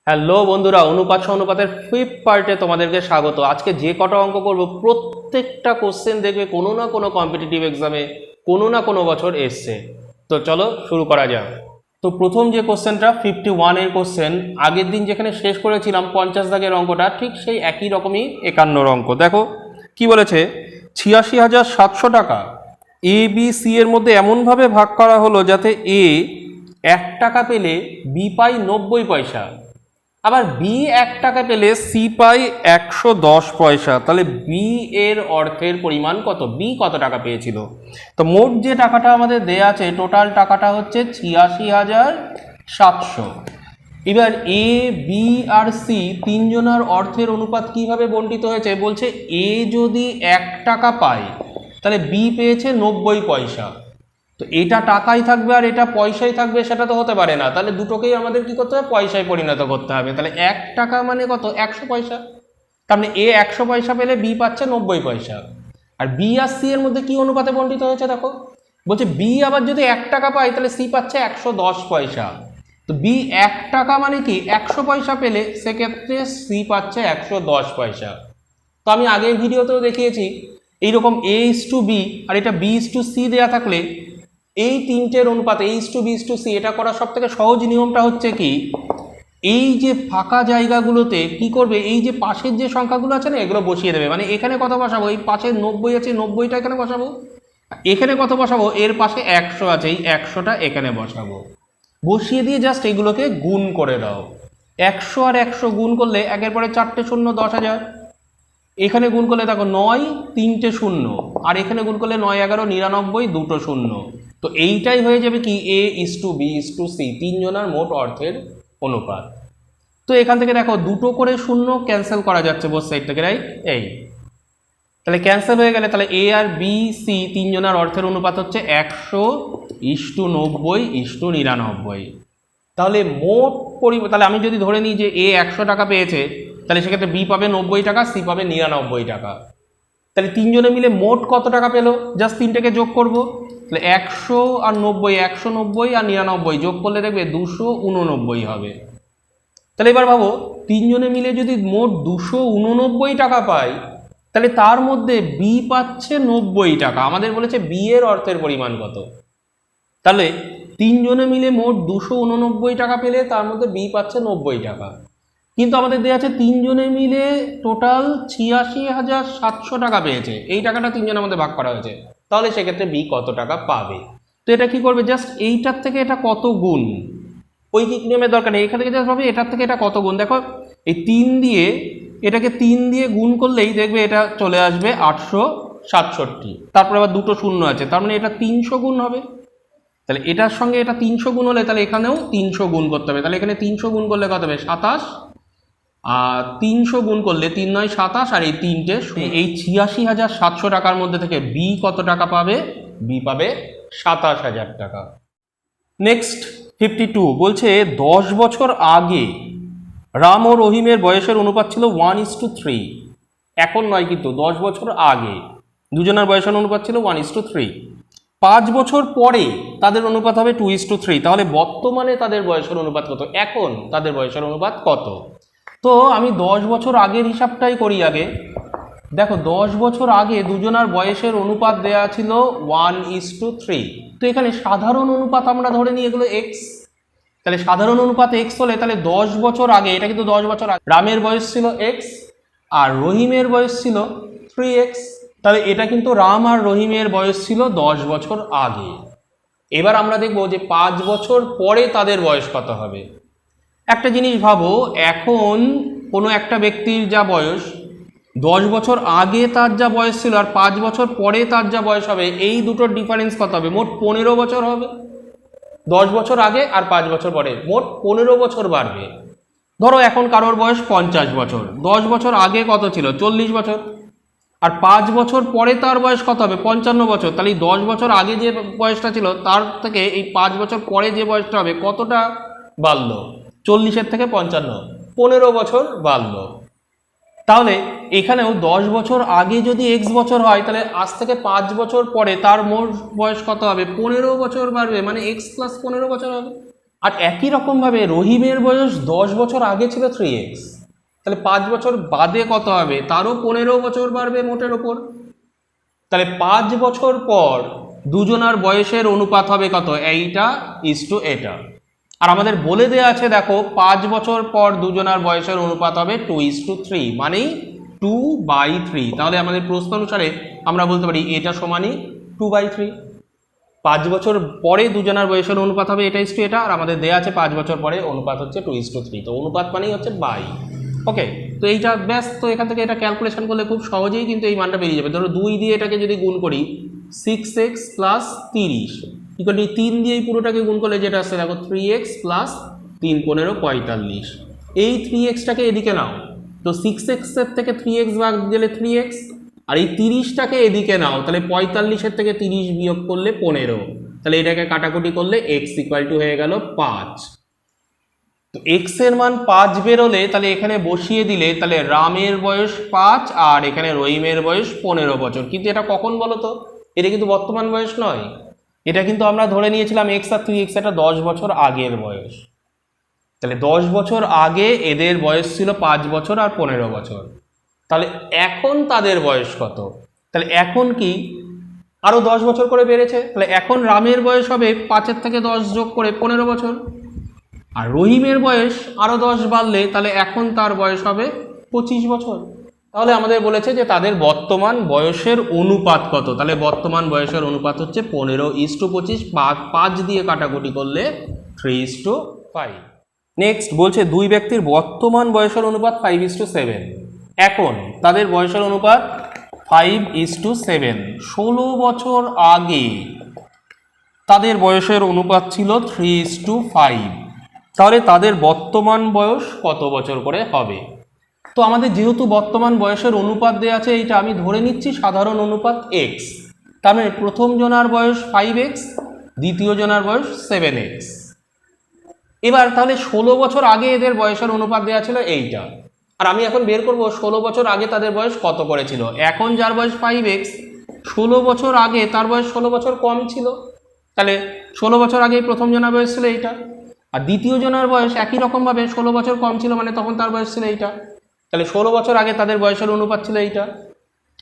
Hello বন্ধুরা, অনুপাত অনুপাতের ফিফথ পার্টে তোমাদেরকে স্বাগত। আজকে যে কটা অঙ্ক করব প্রত্যেকটা কোশ্চেন দেখবে কোনো না কোনো কম্পিটিটিভ এক্সামে কোনো না কোনো বছর এসছে। তো চলো শুরু করা যাক। তো প্রথম যে কোশ্চেনটা 51-এর কোশ্চেন, আগের দিন যেখানে শেষ করেছিলাম 50 দাগের অঙ্কটা, ঠিক সেই একই রকমই 51 অঙ্ক। দেখো কি বলেছে, 86,700 টাকা এ বি সি এর মধ্যে এমনভাবে ভাগ করা হলো যাতে এ 1 টাকা পেলে বি পাই 90 পয়সা, আবার বি 1 টাকা পেলে সি পাই 110 পয়সা। তাহলে বি এর অর্থের পরিমাণ কত, বি কত টাকা পেয়েছিল? তো মোট যে টাকাটা আমাদের দেয়া আছে, টোটাল টাকাটা হচ্ছে 86,700। এবার এ বি আর সি তিনজনের অর্থের অনুপাত কিভাবে বণ্টিত হয়েছে বলছে, এ যদি 1 টাকা পায় তাহলে বি পেয়েছে 90 পয়সা। তো এটা টাকাই থাকবে আর এটা পয়সাই থাকবে, সেটা তো হতে পারে না। তাহলে দুটোকেই আমাদের কি করতে হবে, পয়সায় পরিণত করতে হবে। তাহলে 1 টাকা মানে কত, 100 পয়সা। তার মানে এ 100 পয়সা পেলে বি পাচ্ছে 90 পয়সা। আর বি আর সি এর মধ্যে কি অনুপাতে বণ্টিত হয়েছে দেখো, বলছে বি আবার যদি 1 টাকা পায় তাহলে সি পাচ্ছে 110 পয়সা। তো বি 1 টাকা মানে কি 100 পয়সা পেলে সেক্ষেত্রে সি পাচ্ছে 110 পয়সা। তো আমি আগের ভিডিওতেও দেখিয়েছি, এইরকম এ ইস টু বি আর এটা বি ইস টু সি দেওয়া থাকলে এই তিনটের অনুপাত A is to B is to C, এটা করার সব থেকে সহজ নিয়মটা হচ্ছে কি, এই যে ফাঁকা জায়গাগুলোতে কি করবে, এই যে পাশের যে সংখ্যাগুলো আছে না, এগুলো বসিয়ে দেবে। মানে এখানে কত বসাবো, এই পাশে 90 আছে, 90টা এখানে বসাবো। এখানে কত বসাবো, এর পাশে 100 আছে, এই 100টা এখানে বসাবো। বসিয়ে দিয়ে জাস্ট এগুলোকে গুণ করে দাও। 100 আর 100 গুণ করলে একের পরে 4টে শূন্য 10,000। এখানে গুণ করলে দেখো 9 3টে শূন্য, আর এখানে গুণ করলে 9 11 99 2টো শূন্য। তো এইটাই হয়ে যাবে কি A is to B is to C, তিনজনের মোট অর্থের অনুপাত। তো এখান থেকে দেখো দুটো করে শূন্য ক্যান্সেল করা যাচ্ছে বোথ সাইড থেকে, রাইট? এই তাহলে ক্যান্সেল হয়ে গেলে তাহলে এ আর বি সি তিনজনের অর্থের অনুপাত হচ্ছে 100 ইস টু 90 ইস টু 99। তাহলে মোট তাহলে আমি যদি ধরে নিই যে এ 100 টাকা পেয়েছে, তাহলে সেক্ষেত্রে বি পাবে 90 টাকা, সি পাবে 99 টাকা। তাহলে তিনজনে মিলে মোট কত টাকা পেলো, জাস্ট তিনটাকে যোগ করব। তাহলে 100 আর 90, 190 আর 99 যোগ করলে দেখবে 289 হবে। তাহলে এবার ভাবো, তিনজনে মিলে যদি মোট 289 টাকা পায়, তাহলে তার মধ্যে বি পাচ্ছে 90 টাকা। আমাদের বলেছে বি এর অর্থের পরিমাণ কত। তাহলে তিনজনে মিলে মোট 289 টাকা পেলে তার মধ্যে বি পাচ্ছে 90 টাকা। কিন্তু আমাদের দেওয়া আছে তিনজনে মিলে টোটাল 86,700 টাকা পেয়েছে, এই টাকাটা তিনজনের মধ্যে ভাগ করা হয়েছে। তাহলে সেক্ষেত্রে বি কত টাকা পাবে? তো এটা কি করবে, জাস্ট এইটার থেকে এটা কত গুণ, ঐকিক নিয়মের দরকার নেই, এখান থেকে জাস্ট ভাবে এটার থেকে এটা কত গুণ। দেখো এই 3 দিয়ে এটাকে 3 দিয়ে গুণ করলেই দেখবে এটা চলে আসবে 867। তারপরে আবার দুটো শূন্য আছে, তার মানে এটা 300 গুণ হবে। তাহলে এটার সঙ্গে এটা 300 গুণ হলে তাহলে এখানেও 300 গুণ করতে হবে। তাহলে এখানে 300 গুণ করলে কত হবে, 27। আর 300 গুণ করলে 3 9 27, আর এই তিনটে এই 86,700 টাকার মধ্যে থেকে বি কত টাকা পাবে, বি পাবে 27,000 টাকা। নেক্সট 52 বলছে 10 বছর আগে রাম ও রহিমের বয়সের অনুপাত ছিল 1:3। এখন নয় কিন্তু 10 বছর আগে দুজনের বয়সের অনুপাত ছিল 1:3। 5 বছর পরে তাদের অনুপাত হবে 2:3। তাহলে বর্তমানে তাদের বয়সের অনুপাত কত, এখন তাদের বয়সের অনুপাত কত? তো আমি 10 বছর আগের হিসাবটাই করি আগে। দেখো 10 বছর আগে দুজনার বয়সের অনুপাত দেয়া ছিল 1:3। তো এখানে সাধারণ অনুপাত আমরা ধরে নিই এগুলো এক্স। তাহলে সাধারণ অনুপাত এক্স হলে তাহলে 10 বছর আগে, এটা কিন্তু 10 বছর আগে, রামের বয়স ছিল এক্স আর রহিমের বয়স ছিল 3x। তাহলে এটা কিন্তু রাম আর রহিমের বয়স ছিল 10 বছর আগে। এবার আমরা দেখব যে 5 বছর পরে তাদের বয়স কত হবে। একটা জিনিস ভাবো, এখন কোনো একটা ব্যক্তির যা বয়স, 10 বছর আগে তার যা বয়স ছিল আর 5 বছর পরে তার যা বয়স হবে, এই দুটোর ডিফারেন্স কত হবে, মোট 15 বছর হবে। 10 বছর আগে আর 5 বছর পরে মোট 15 বছর বাড়বে। ধরো এখন কারোর বয়স 50 বছর, 10 বছর আগে কত ছিল, 40 বছর, আর 5 বছর পরে তার বয়স কত হবে, 55 বছর। তাহলে 10 বছর আগে যে বয়সটা ছিল তার থেকে এই 5 বছর পরে যে বয়সটা হবে কতটা বাড়লো, 40-এর থেকে 55, 15 বছর বাড়লো। তাহলে এখানেও 10 বছর আগে যদি এক্স বছর হয়, তাহলে আজ থেকে 5 বছর পরে তার মোট বয়স কত হবে, 15 বছর বাড়বে, মানে এক্স প্লাস 15 বছর হবে। আর একই রকমভাবে রহিমের বয়স 10 বছর আগে ছিল 3x, তাহলে 5 বছর বাদে কত হবে, তারও 15 বছর বাড়বে মোটের ওপর। তাহলে 5 বছর পর দুজনার বয়সের অনুপাত হবে কত, এইটা ইস টু এটা। আর আমাদের বলে দেওয়া আছে দেখো 5 বছর পর দুজনার বয়সের অনুপাত হবে 2:3, মানেই 2/3। তাহলে আমাদের প্রশ্ন অনুসারে আমরা বলতে পারি এটা সমানই 2/3। 5 বছর পরে দুজনার বয়সের অনুপাত হবে এটা ইস টু এটা, আর আমাদের দেওয়া আছে 5 বছর পরে অনুপাত হচ্ছে 2:3। তো অনুপাত মানেই হচ্ছে বাই। ওকে, তো এইটা ব্যাস। তো এখান থেকে এটা ক্যালকুলেশন করলে খুব সহজেই কিন্তু এই মানটা বেরিয়ে যাবে। ধরো 2 দিয়ে এটাকে যদি গুণ করি 6x + 30 ইকুয়াল টু 3 দিয়ে এই পুরোটাকে গুণ করলে যেটা আসছে দেখো 3x + 3 15 45। এই 3xটাকে এদিকে নাও, তো 6x এর থেকে 3x বাদ দিলে 3x, আর এই 30টাকে এদিকে নাও, তাহলে 45-এর থেকে 30 বিয়োগ করলে 15, তাহলে এটাকে কাটাকুটি করলে x = হয়ে গেল 5। তো x এর মান 5 বেরোলে তাহলে এখানে বসিয়ে দিলে তাহলে রামের বয়স 5 আর এখানে রহিমের বয়স 15 বছর। কিন্তু এটা কখন বলো তো, এটা কিন্তু বর্তমান বয়স নয়, এটা কিন্তু আমরা ধরে নিয়েছিলাম x আর 3x, এটা 10 বছর আগের বয়স। তাহলে 10 বছর আগে এদের বয়স ছিল 5 বছর আর 15 বছর। তাহলে এখন তাদের বয়স কত, তাহলে এখন কি আরো 10 বছর করে বেড়েছে, তাহলে এখন রামের বয়স হবে 5-এর থেকে 10 যোগ করে 15 বছর, আর রহিমের বয়স আরো 10 বাড়লে তাহলে এখন তার বয়স হবে 25 বছর। তাহলে আমাদের বলেছে যে তাদের বর্তমান বয়সের অনুপাত কত, তাহলে বর্তমান বয়সের অনুপাত হচ্ছে 15:25, 5 দিয়ে কাটাকুটি করলে 3:5। নেক্সট বলছে দুই ব্যক্তির বর্তমান বয়সের অনুপাত 5:7। এখন তাদের বয়সের অনুপাত 5:7। 16 বছর আগে তাদের বয়সের অনুপাত ছিল 3:5। তাহলে তাদের বর্তমান বয়স কত বছর করে হবে। তো আমাদের যেহেতু বর্তমান বয়সের অনুপাত দেওয়া আছে, এইটা আমি ধরে নিচ্ছি সাধারণ অনুপাত x, তার মানে প্রথম জনার বয়স 5x, দ্বিতীয় জনার বয়স 7x। এবার তাহলে 16 বছর আগে এদের বয়সের অনুপাত দেওয়া ছিল এইটা, আর আমি এখন বের করব 16 বছর আগে তাদের বয়স কত করেছিল। এখন যার বয়স 5x, 16 বছর আগে তার বয়স 16 বছর কম ছিল, তাহলে 16 বছর আগে প্রথম জনার বয়স ছিল এইটা, আর দ্বিতীয় জনার বয়স একই রকমভাবে 16 বছর কম ছিল, মানে তখন তার বয়স ছিল এইটা। তাহলে 16 বছর আগে তাদের বয়সের অনুপাত ছিল এইটা,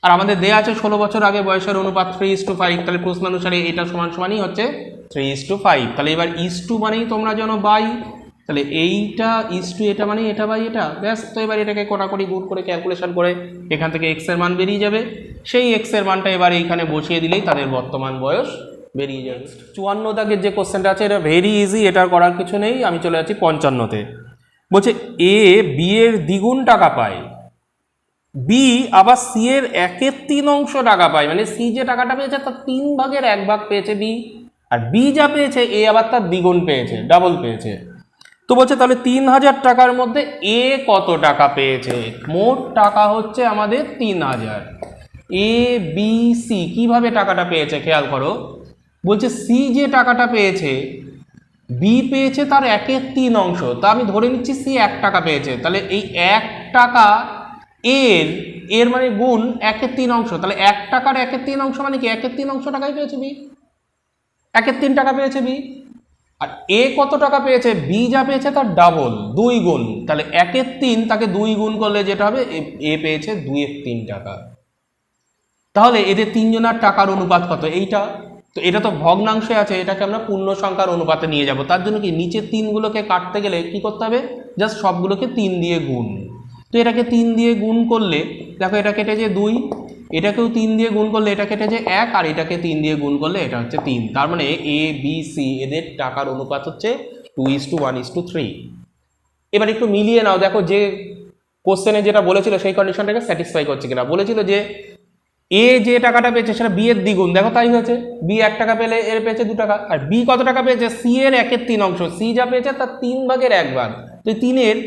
আর আমাদের দেয়া আছে 16 বছর আগে বয়সের অনুপাত 3:5। তাহলে প্রশ্ন অনুসারে এটা সমানই হচ্ছে 3:5। তাহলে এবার ইস টু মানেই তোমরা জানো বাই, তাহলে এইটা ইস টু এটা মানে এটা বাই এটা, ব্যাস। তো এবার এটাকে কোটাকুটি গুণ করে ক্যালকুলেশন করে এখান থেকে x এর মান বেরিয়ে যাবে। সেই x এর মানটা এবার এইখানে বসিয়ে দিলেই তাদের বর্তমান বয়স বেরিয়ে যাবে। 54 দাগের যে কোশ্চেনটা আছে এটা ভেরি ইজি, এটা করার কিছু নেই। আমি চলে যাচ্ছি 55-তে। বলছে এ বি এর দ্বিগুণ টাকা পায়, বি আবার সি এর 1/3 টাকা পায়, মানে সি যে টাকাটা পেয়েছে তার 3/1 পেয়েছে বি, আর বি যা পেয়েছে এ আবার তার দ্বিগুণ পেয়েছে, ডাবল পেয়েছে। তো বলছে তাহলে 3000 টাকার মধ্যে এ কত টাকা পেয়েছে। মোট টাকা হচ্ছে আমাদের 3000। এ বি সি কিভাবে টাকাটা পেয়েছে খেয়াল করো। বলছে সি যে টাকাটা পেয়েছে, বি পেয়েছে তার 1/3, তা আমি ধরে নিচ্ছি সি 1 টাকা পেয়েছে, তাহলে এই 1 টাকা এর মানে গুণ 1/3, তাহলে 1 টাকার 1/3 মানে কি 1/3 টাকাই পেয়েছে বি, 1/3 টাকা পেয়েছে বি। আর এ কত টাকা পেয়েছে, বি যা পেয়েছে তার ডাবল 2 গুণ, তাহলে 1/3 তাকে 2 গুণ করলে যেটা হবে এ পেয়েছে 2/3 টাকা। তাহলে এদের তিনজনের টাকার অনুপাত কত, এইটা। তো এটা তো ভগ্নাংশে আছে, এটাকে আমরা পূর্ণ সংখ্যার অনুপাতে নিয়ে যাব। তার জন্য কি নিচের 3গুলোকে কাটতে গেলে কি করতে হবে, জাস্ট সবগুলোকে 3 দিয়ে গুণ। তো এটাকে 3 দিয়ে গুণ করলে দেখো এটা কেটে যে 2, এটাকেও 3 দিয়ে গুণ করলে এটা কেটে যে 1, আর এটাকে 3 দিয়ে গুণ করলে এটা হচ্ছে 3। তার মানে এ বি সি এদের টাকার অনুপাত হচ্ছে 2:1:3। এবার একটু মিলিয়ে নাও, দেখো যে কোশ্চেনে যেটা বলেছিল সেই কন্ডিশনটাকে স্যাটিসফাই করছে কিনা। বলেছিল যে এ যে টাকাটা পেয়েছে সেটা বি এর দ্বিগুণ, দেখো তাই হয়েছে, বি 1 টাকা পেলে এর পেয়েছে 2 টাকা। আর বি কত টাকা পেয়েছে, সি এর 1/3, সি যা পেয়েছে তার 3/1, তো 3-এর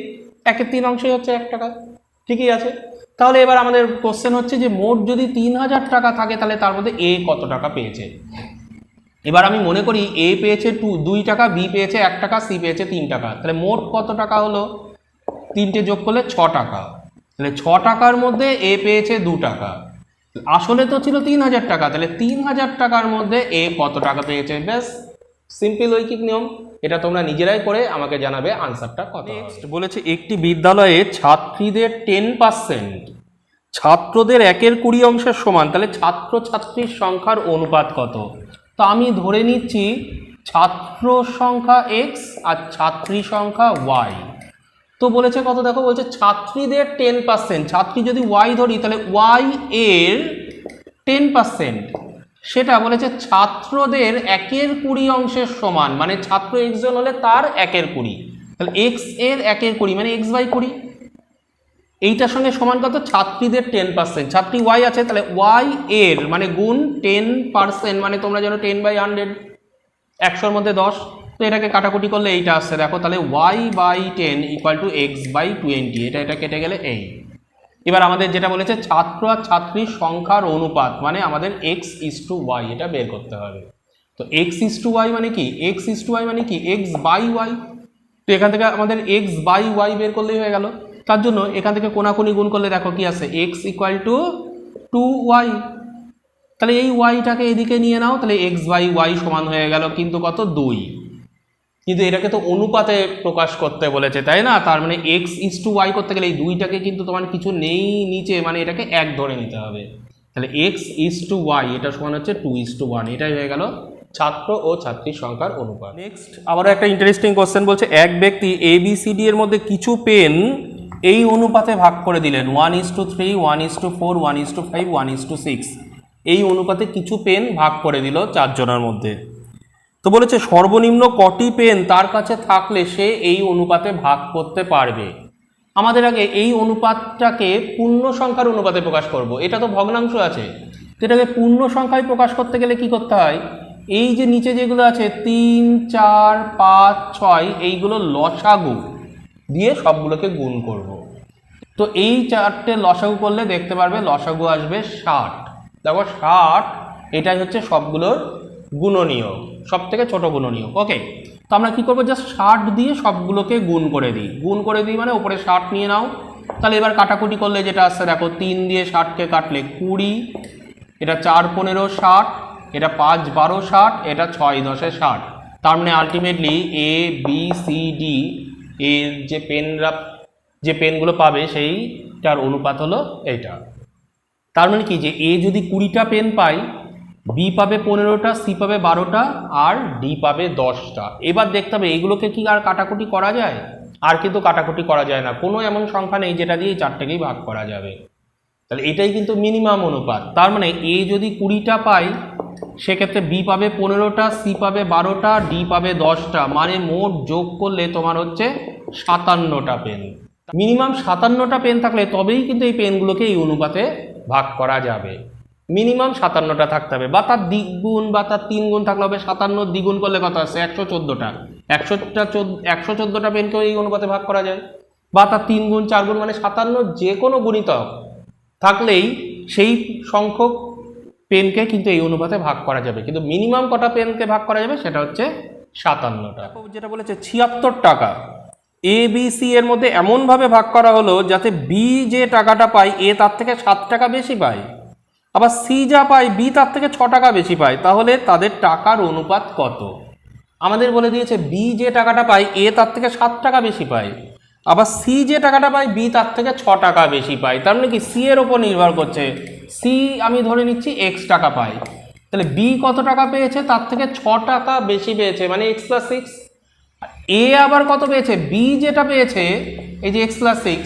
1/3 হচ্ছে 1 টাকা, ঠিকই আছে। তাহলে এবার আমাদের কোশ্চেন হচ্ছে যে মোট যদি 3000 টাকা থাকে তাহলে তার মধ্যে এ কত টাকা পেয়েছে। এবার আমি মনে করি এ পেয়েছে 2 টাকা, বি পেয়েছে 1 টাকা, সি পেয়েছে 3 টাকা, তাহলে মোট কত টাকা হলো, 3টে যোগ করলে 6 টাকা। তাহলে 6 টাকার মধ্যে এ পেয়েছে 2 টাকা, আসলে তো ছিল 3000 টাকা, তাহলে 3000 টাকার মধ্যে এ কত টাকা পেয়েছে, ব্যাস। সিম্পল ঐকিক নিয়ম, এটা তোমরা নিজেরাই করে আমাকে জানাবে আনসারটা কত। নেক্সট বলেছে একটি বিদ্যালয়ে ছাত্রীদের 10%, ছাত্রদের 1/20 অংশের সমান, তাহলে ছাত্র ছাত্রীর সংখ্যার অনুপাত কত? তো আমি ধরে নিচ্ছি ছাত্র সংখ্যা x আর ছাত্রী সংখ্যা y। তো বলেছে কত, দেখো বলছে ছাত্রীদের 10%, ছাত্রী যদি y ধরি তাহলে y এর 10%, সেটা বলেছে ছাত্রদের 1/20 অংশের সমান, মানে ছাত্র x জন হলে তার 1/20, তাহলে x এর 1/20 মানে x/20, এইটার সঙ্গে সমান কত? ছাত্রীদের 10%, ছাত্রী y আছে তাহলে y এর মানে গুণ 10%, মানে তোমরা জানো 10/100, 100-র মধ্যে 10, তো এটাকে কাটাকুটি করলে এইটা আসছে দেখো, তাহলে y/10 = x/20, এটা কেটে গেলে এই। এবার আমাদের যেটা বলেছে ছাত্র আর ছাত্রীর সংখ্যার অনুপাত, মানে আমাদের x:y এটা বের করতে হবে। তো x:y মানে কি? x:y মানে কি? x/y। তো এখান থেকে আমাদের x/y বের করলেই হয়ে গেল। তার জন্য এখান থেকে কোনাকুনি গুণ করলে দেখো কি আছে, x = 2y, তাহলে এই ওয়াইটাকে এদিকে নিয়ে নাও, তাহলে x/y সমান হয়ে গেল কিন্তু কত? 2। কিন্তু এটাকে তো অনুপাতে প্রকাশ করতে বলেছে, তাই না? তার মানে x:y করতে গেলে এই 2টাকে কিন্তু তোমার কিছু নেই নিচে, মানে এটাকে 1 ধরে নিতে হবে, তাহলে x:y এটা সমান হচ্ছে 2:1, এটাই হয়ে গেল ছাত্র ও ছাত্রীর সংখ্যার অনুপাত। নেক্সট আবারও একটা ইন্টারেস্টিং কোশ্চেন বলছে এক ব্যক্তি ABCD এর মধ্যে কিছু পেন এই অনুপাতে ভাগ করে দিলেন, 1:3, 1:4, 1:5, 1:6, এই অনুপাতে কিছু পেন ভাগ করে দিল 4 জনের মধ্যে। তো বলেছে সর্বনিম্ন কটি পেন তার কাছে থাকলে সে এই অনুপাতে ভাগ করতে পারবে। আমাদের আগে এই অনুপাতটাকে পূর্ণ সংখ্যার অনুপাতে প্রকাশ করব, এটা তো ভগ্নাংশ আছে, তো এটাকে পূর্ণ সংখ্যায় প্রকাশ করতে গেলে কি করতে হয়, এই যে নিচে যেগুলো আছে 3, 4, 5, 6 এইগুলো লসাগু দিয়ে সবগুলোকে গুণ করব। তো এই 4টে লসাগু করলে দেখতে পারবে লসাগু আসবে 60। দেখো 60 এটাই হচ্ছে সবগুলোর গুণনীয়ক, সব থেকে ছোট গুণনীয়ক। ওকে, তো আমরা কি করবো, জাস্ট 60 দিয়ে সবগুলোকে গুণ করে দিই, মানে উপরে 60 নিয়ে নাও। তাহলে এবার কাটাকুটি করলে যেটা আসছে দেখো, 3 দিয়ে 60কে কাটলে 20, এটা 4 15 60, এটা 5 12 60, এটা 6 10 60। তার মানে আলটিমেটলি ABCD এর যে পেনগুলো পাবে সেইটার অনুপাত হলো এইটা। তার মানে কি, যে A যদি 20টা পেন পায়, B পাবে 15টা, C পাবে 12টা, আর D পাবে 10টা। এবার দেখতে হবে এইগুলোকে কি আর কাটাকুটি করা যায়? আর কিন্তু কাটাকুটি করা যায় না, কোনো এমন সংখ্যা নেই যেটা দিয়ে এই 4টাকেই ভাগ করা যাবে। তাহলে এটাই কিন্তু মিনিমাম অনুপাত। তার মানে A যদি 20টা পায়, সেক্ষেত্রে B পাবে 15টা, C পাবে 12টা, D পাবে 10টা, মানে মোট যোগ করলে তোমার হচ্ছে 57টা পেন। মিনিমাম 57টা পেন থাকলে তবেই কিন্তু এই পেনগুলোকে এই অনুপাতে ভাগ করা যাবে। মিনিমাম 57টা থাকতে হবে, বা তার দ্বিগুণ বা তার 3 গুণ থাকলে হবে। 57 দ্বিগুণ করলে কত আসছে? 114টা। 114টা পেনকেও এই অনুপাতে ভাগ করা যায়, বা তার 3 গুণ 4 গুণ, মানে 57 যে কোনো গুণিতক থাকলেই সেই সংখ্যক পেনকে কিন্তু এই অনুপাতে ভাগ করা যাবে। কিন্তু মিনিমাম কটা পেনকে ভাগ করা যাবে সেটা হচ্ছে 57টা। যেটা বলেছে 76 টাকা ABC এর মধ্যে এমনভাবে ভাগ করা হলো যাতে B যে টাকাটা পায় A তার থেকে 7 টাকা বেশি পায়, আবার C যা পায় B তার থেকে 6 টাকা বেশি পায়। তাহলে তাদের টাকার অনুপাত কত? আমাদের বলে দিয়েছে B যে টাকাটা পায় A তার থেকে 7 টাকা বেশি পায়, আবার C যে টাকাটা পায় B তার থেকে 6 টাকা বেশি পায়। তার মানে কি C এর ওপর নির্ভর করছে। C আমি ধরে নিচ্ছি x টাকা পায়, তাহলে B কত টাকা পেয়েছে? তার থেকে 6 টাকা বেশি পেয়েছে, মানে x + 6। A আবার কত পেয়েছে? B যেটা পেয়েছে এই যে x + 6,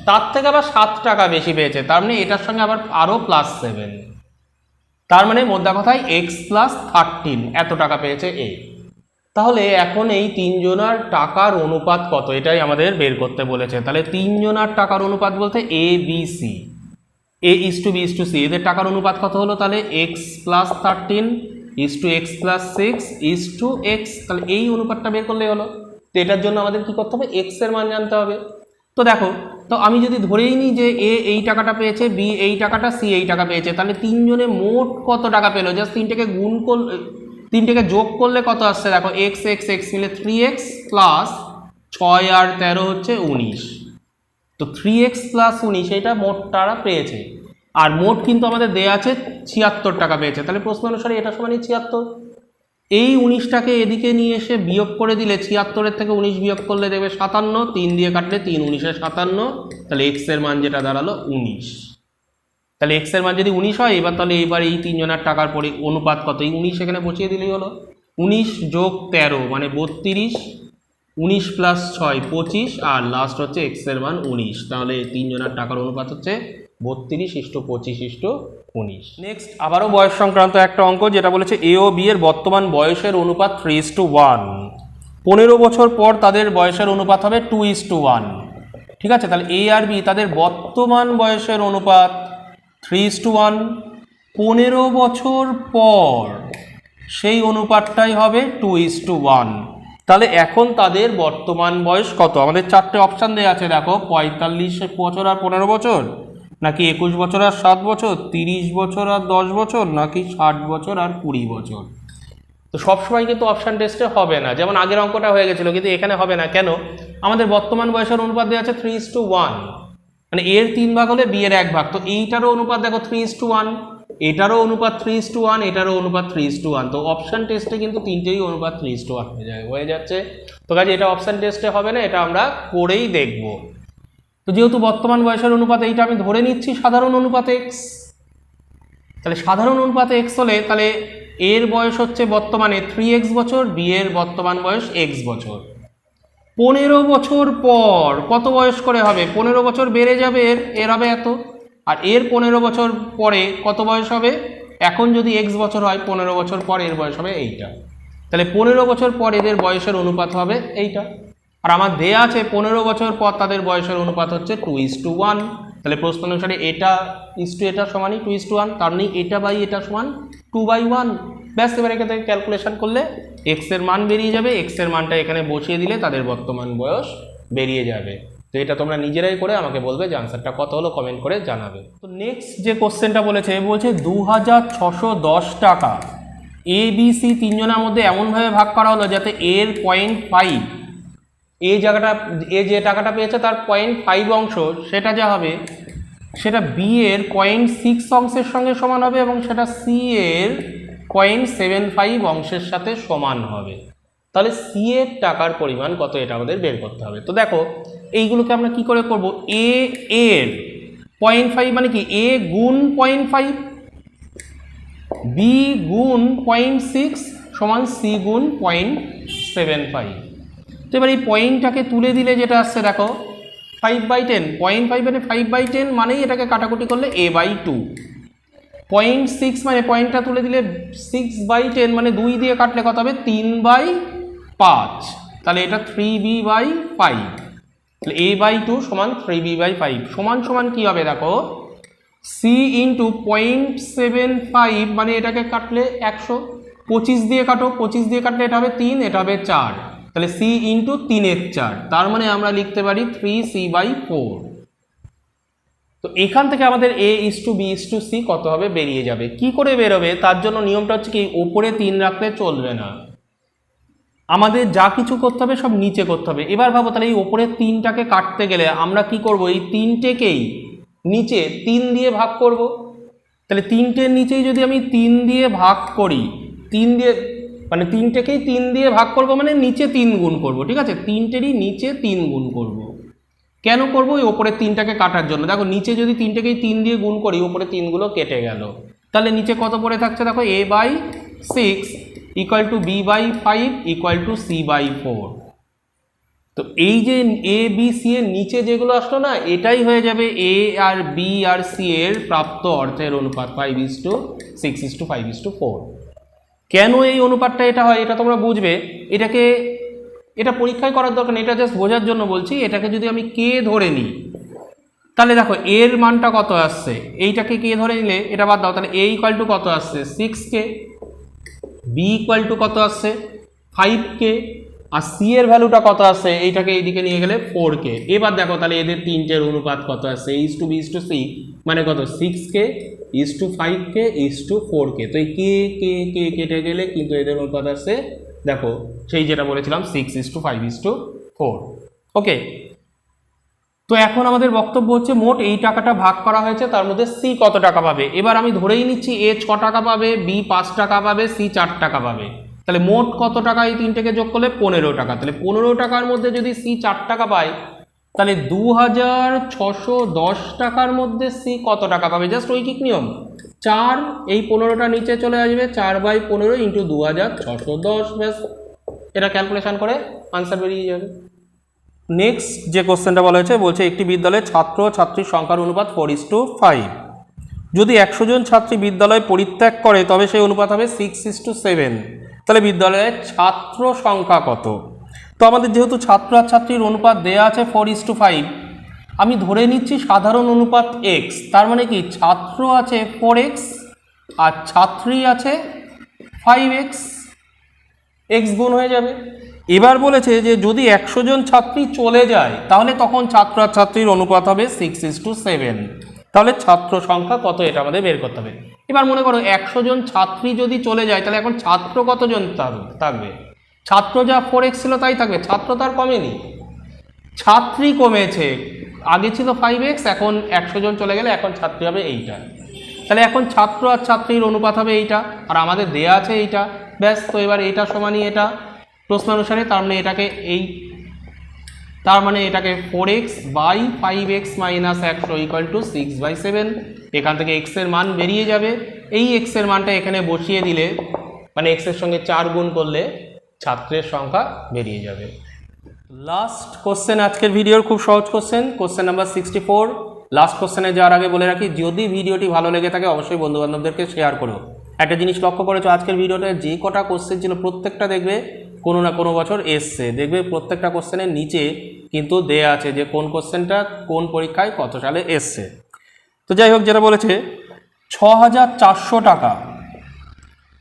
তার থেকে আবার 7 টাকা বেশি পেয়েছে, তার মানে এটার সঙ্গে আবার আরও +7, তার মানে মোদ্দা কথায় x + 13 এত টাকা পেয়েছে A। তাহলে এখন এই 3 জনার টাকার অনুপাত কত, এটাই আমাদের বের করতে বলেছে। তাহলে 3 জনার টাকার অনুপাত বলতে ABC, A:B:C, এদের টাকার অনুপাত কত হলো? তাহলে x + 13 x + 6 x, তাহলে এই অনুপাতটা বের করলেই হলো। তো এটার জন্য আমাদের কি করতে হবে? x এর মান জানতে হবে। তো দেখো, তো আমি যদি ধরেই নিই যে A এই টাকাটা পেয়েছে, B এই টাকাটা, C এই টাকা পেয়েছে, তাহলে 3 জনে মোট কত টাকা পেলো? জাস্ট 3টাকে গুণ করলে, 3টাকে যোগ করলে কত আসছে দেখো, x মিলে 3x প্লাস 6 আর 13 হচ্ছে 19। তো 3x + 19 এটা মোট টাকা পেয়েছে, আর মোট কিন্তু আমাদের দেয়া আছে 76 টাকা পেয়েছে। তাহলে প্রশ্ন অনুসারে এটা সমানই 76। এই 19টাকে এদিকে নিয়ে এসে বিয়োগ করে দিলে 76-এর থেকে 19 বিয়োগ করলে দেবে 57, 3 দিয়ে কাটলে 3 19-এ 57, তাহলে এক্স এর মান যেটা দাঁড়ালো 19। তাহলে এক্স এর মান যদি 19 হয়, তাহলে এবার এই তিনজনের টাকার পরে অনুপাত কত, এই 19 এখানে বসিয়ে দিলেই হলো। 19 যোগ 13 মানে 32, 19 প্লাস 6 25, আর লাস্ট হচ্ছে এক্স এর মান 19। তাহলে এই তিনজনের টাকার অনুপাত হচ্ছে 32:25:19। নেক্সট আবারও বয়স সংক্রান্ত একটা অঙ্ক, যেটা বলেছে এ ও বি এর বর্তমান বয়সের অনুপাত 3:1। 15 বছর পর তাদের বয়সের অনুপাত হবে 2:1। ঠিক আছে, তাহলে এ আর বি তাদের বর্তমান বয়সের অনুপাত 3:1। 15 বছর পর সেই অনুপাতটাই হবে 2:1। তাহলে এখন তাদের বর্তমান বয়স কত? আমাদের চারটে অপশান দেওয়া আছে, দেখো 45 বছর আর 15 বছর, নাকি 21 বছর আর 7 বছর, 30 বছর আর 10 বছর, নাকি 60 বছর আর 20 বছর। তো সবসময় কিন্তু অপশান টেস্টে হবে না, যেমন আগের অঙ্কটা হয়ে গেছিলো, কিন্তু এখানে হবে না। কেন? আমাদের বর্তমান বয়সের অনুপাত দেওয়া আছে 3:1, মানে এর 3 ভাগ হলে বি এর 1 ভাগ। তো এইটারও অনুপাত দেখো 3:1, এটারও অনুপাত 3:1, এটারও অনুপাত 3:1। তো অপশান টেস্টে কিন্তু তিনটেই অনুপাত 3:1 হয়ে যাচ্ছে। তো কাজে এটা অপশান টেস্টে হবে না, এটা আমরা করেই দেখব। তো যেহেতু বর্তমান বয়সের অনুপাত এইটা আমি ধরে নিচ্ছি সাধারণ অনুপাত এক্স, তাহলে সাধারণ অনুপাত এক্স হলে তাহলে এর বয়স হচ্ছে বর্তমানে 3x বছর, বি এর বর্তমান বয়স x বছর। 15 বছর পর কত বয়স করে হবে? 15 বছর বেড়ে যাবে, এর হবে এত, আর এর 15 বছর পরে কত বয়স হবে? এখন যদি x বছর হয়, 15 বছর পর এর বয়স হবে এইটা। তাহলে 15 বছর পর এদের বয়সের অনুপাত হবে এইটা। আর আমার দেয়া আছে 15 বছর পর তাদের বয়সের অনুপাত হচ্ছে 2:1। তাহলে প্রশ্ন অনুসারে এটা ইস্টু এটা সমানই 2:1, তার নেই এটা বাই এটা সমান 2/1। ব্যাস, এবার এখান থেকে ক্যালকুলেশন করলে এক্স এর মান বেরিয়ে যাবে, এক্স এর মানটা এখানে বসিয়ে দিলে তাদের বর্তমান বয়স বেরিয়ে যাবে। তো এটা তোমরা নিজেরাই করে আমাকে বলবে যে আনসারটা কত হলো, কমেন্ট করে জানাবে। তো নেক্সট যে কোশ্চেনটা বলেছে 2610 টাকা এ বি সি তিনজনের মধ্যে এমনভাবে ভাগ করা হলো যাতে এর 0.5, এই জায়গাটা এ যে টাকাটা পেয়েছে তার 0.5 অংশ সেটা যা হবে সেটা বি এর 0.6 অংশের সঙ্গে সমান হবে, এবং সেটা সি এর 0.75 অংশের সাথে সমান হবে। তাহলে সি এর টাকার পরিমাণ কত, এটা আমাদের বের করতে হবে। তো দেখো এইগুলোকে আমরা কি করে করব, এ এর 0.5 মানে কি এ গুণ 0.5, বি গুণ 0.6 সমান সি গুণ 0.75। তো এবার এই পয়েন্টটাকে তুলে দিলে যেটা আসছে দেখো 5/10, 0.5 মানে 5/10 মানেই এটাকে কাটাকুটি করলে a/2। 0.6 মানে পয়েন্টটা তুলে দিলে 6/10 মানে 2 দিয়ে কাটলে কত হবে 3/5, তাহলে এটা 3b/5। তাহলে a/2 সমান 3b/5 সমান সমান কি হবে দেখো c ইন্টু 0.75 মানে এটাকে কাটলে 100, 25 দিয়ে কাটো, 25 দিয়ে কাটলে এটা হবে 3, এটা হবে 4, তাহলে c ইন্টু 3/4, তার মানে আমরা লিখতে পারি 3c/4। তো এখান থেকে আমাদের a:b:c কত হবে বেরিয়ে যাবে। কি করে বেরোবে তার জন্য নিয়মটা হচ্ছে কি, ওপরে 3 রাখলে চলবে না, আমাদের যা কিছু করতে হবে সব নিচে করতে হবে। এবার ভাবো তাহলে এই ওপরের 3টাকে কাটতে গেলে আমরা কি করব, এই 3টেকেই নিচে 3 দিয়ে ভাগ করব। তাহলে 3টের নিচেই যদি আমি 3 দিয়ে ভাগ করি, 3 দিয়ে মানে 3টেকেই 3 দিয়ে ভাগ করব মানে নিচে 3 গুণ করব। ঠিক আছে, 3টেরই নিচে 3 গুণ করব। কেন করব? ওই ওপরের 3টাকে কাটার জন্য। দেখো নিচে যদি 3টেকেই 3 দিয়ে গুণ করি, ওপরে 3গুলো কেটে গেল, তাহলে নিচে কত পড়ে থাকছে দেখো a/6 = b/5 = c/4। তো এই যে এ বি সি এর নিচে যেগুলো আসলো না, এটাই হয়ে যাবে এ আর বি আর সি এর প্রাপ্ত অর্থের অনুপাত 5:6:5:4। কেন এই অনুপাতটা এটা হয় এটা তোমরা বুঝবে। এটা পরীক্ষায় করার দরকার নেই, এটা জাস্ট বোঝার জন্য বলছি। এটাকে যদি আমি কে ধরে নিই, তাহলে দেখো এর মানটা কত আসছে, এইটাকে কে ধরে নিলে এটা বাদ দাও, তাহলে a = কত আসছে 6k, b = কত আসছে 5k, আর সি এর ভ্যালুটা কত আসছে, এইটাকে এইদিকে নিয়ে গেলে 4k। এবার দেখো তাহলে এদের তিনটের অনুপাত কত আসছে, a:b:c মানে কত 6k 5k 4k। তো এই কে কে কে কেটে গেলে কিন্তু এদের অনুপাত আসছে দেখো সেই যেটা বলেছিলাম 6:5:4। ওকে, তো এখন আমাদের বক্তব্য হচ্ছে মোট এই টাকাটা ভাগ করা হয়েছে, তার মধ্যে সি কত টাকা পাবে। এবার আমি ধরেই নিচ্ছি এ 6 টাকা পাবে, বি 5 টাকা পাবে, সি 4 টাকা পাবে। তাহলে মোট কত টাকা এই তিনটেকে যোগ করলে 15 টাকা। তাহলে 15 টাকার মধ্যে যদি সি 4 টাকা পায় তাহলে 2610 টাকার মধ্যে সি কত টাকা পাবে? জাস্ট ঐকিক নিয়ম, 4 এই 15টা নিচে চলে আসবে, 4/15 ইন্টু 2610, ব্যাস এটা ক্যালকুলেশন করে আনসার বেরিয়ে যাবে। নেক্সট যে কোশ্চেনটা বলা হয়েছে বলছে একটি বিদ্যালয়ে ছাত্র ও ছাত্রীর সংখ্যার অনুপাত 4:5। যদি 100 জন ছাত্রী বিদ্যালয় পরিত্যাগ করে তবে সেই অনুপাত হবে 6:7। তাহলে বিদ্যালয়ের ছাত্র সংখ্যা কত? তো আমাদের যেহেতু ছাত্র আর ছাত্রীর অনুপাত দেয়া আছে 4:5, আমি ধরে নিচ্ছি সাধারণ অনুপাত x, তার মানে কি ছাত্র আছে 4x আর ছাত্রী আছে 5x, x গুণ হয়ে যাবে। এবার বলেছে যে যদি 100 জন ছাত্রী চলে যায় তাহলে তখন ছাত্র আর ছাত্রীর অনুপাত হবে 6:7। তাহলে ছাত্র সংখ্যা কত এটা আমাদের বের করতে হবে। এবার মনে করো 100 জন ছাত্রী যদি চলে যায় তাহলে এখন ছাত্র কতজন থাকবে? ছাত্র যা 4x ছিল তাই থাকবে, ছাত্র তার কমেনি, ছাত্রী কমেছে, আগে ছিল 5x, এখন 100 জন চলে গেলে এখন ছাত্রী হবে এইটা। তাহলে এখন ছাত্র আর ছাত্রীর অনুপাত হবে এইটা, আর আমাদের দেয়া আছে এইটা, ব্যাস। তো এবার এটা সমানই এটা প্রশ্নানুসারে, তার মানে এটাকে এটাকে 4x/5x - 100 = 6/7। এখান থেকে x এর মান বেরিয়ে যাবে, এই x এর মানটা এখানে বসিয়ে দিলে মানে x এর সঙ্গে 4 গুণ করলে ছাত্রের সংখ্যা বেরিয়ে যাবে। লাস্ট কোশ্চেন আজকের ভিডিওর, খুব সহজ কোশ্চেন, কোশ্চেন নাম্বার 64। লাস্ট কোশ্চেনে যাওয়ার আগে বলে রাখি, যদি ভিডিওটি ভালো লেগে থাকে অবশ্যই বন্ধুবান্ধবদেরকে শেয়ার করো। একটা জিনিস লক্ষ্য করেছো, আজকের ভিডিওতে যে কটা কোশ্চেন ছিল প্রত্যেকটা দেখবে কোনো না কোনো বছর এসছে, দেখবে প্রত্যেকটা কোশ্চেনের নিচে কিন্তু দেয়া আছে যে কোন কোশ্চেনটা কোন পরীক্ষায় কত সালে এসছে। তো যাই হোক, যেটা বলেছে 6400 টাকা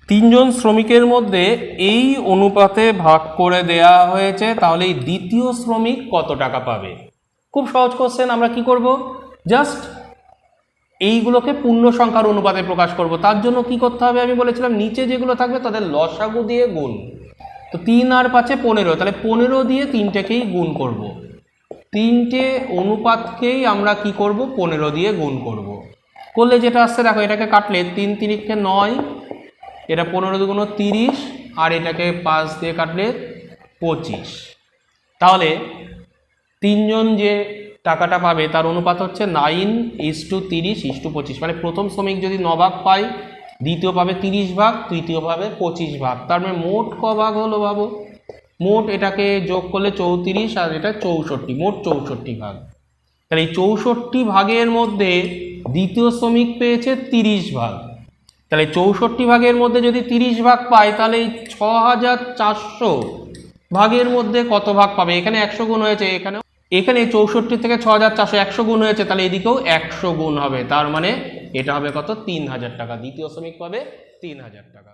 3 জন শ্রমিকের মধ্যে এই অনুপাতে ভাগ করে দেয়া হয়েছে, তাহলে এই দ্বিতীয় শ্রমিক কত টাকা পাবে? খুব সহজ কোশ্চেন। আমরা কি করব, জাস্ট এইগুলোকে পূর্ণ সংখ্যার অনুপাতে প্রকাশ করব। তার জন্য কি করতে হবে আমি বলেছিলাম, নিচে যেগুলো থাকবে তাদের লসাগু দিয়ে গুণ। তো 3 আর 5 15, তাহলে 15 দিয়ে তিনটেকেই গুণ করব, তিনটে অনুপাতকেই আমরা কি করব 15 দিয়ে গুণ করব। করলে যেটা আসছে দেখো, এটাকে কাটলে 3 3 9, এটা 15 দুগুণ 30, আর এটাকে 5 দিয়ে কাটলে 25। তাহলে 3 জন যে টাকাটা পাবে তার অনুপাত হচ্ছে 9:30:25। মানে প্রথম শ্রমিক যদি 9 ভাগ পায়, দ্বিতীয় পাবে 30 ভাগ, তৃতীয় পাবে 25 ভাগ। তার মানে মোট ক ভাগ হলো ভাবো, মোট এটাকে যোগ করলে 34 আর এটা 64, মোট 64 ভাগ। তাহলে এই 64 ভাগের মধ্যে দ্বিতীয় শ্রমিক পেয়েছে 30 ভাগ। তাহলে 64 ভাগের মধ্যে যদি 30 ভাগ পায় তাহলে এই 6400 ভাগের মধ্যে কত ভাগ পাবে? এখানে 100 গুণ হয়েছে, এখানে 64 থেকে 6400 100 গুণ হয়েছে, তাহলে এদিকেও 100 গুণ হবে। তার মানে এটা হবে কত? 3000 টাকা। দ্বিতীয় শ্রমিক পাবে 3000 টাকা।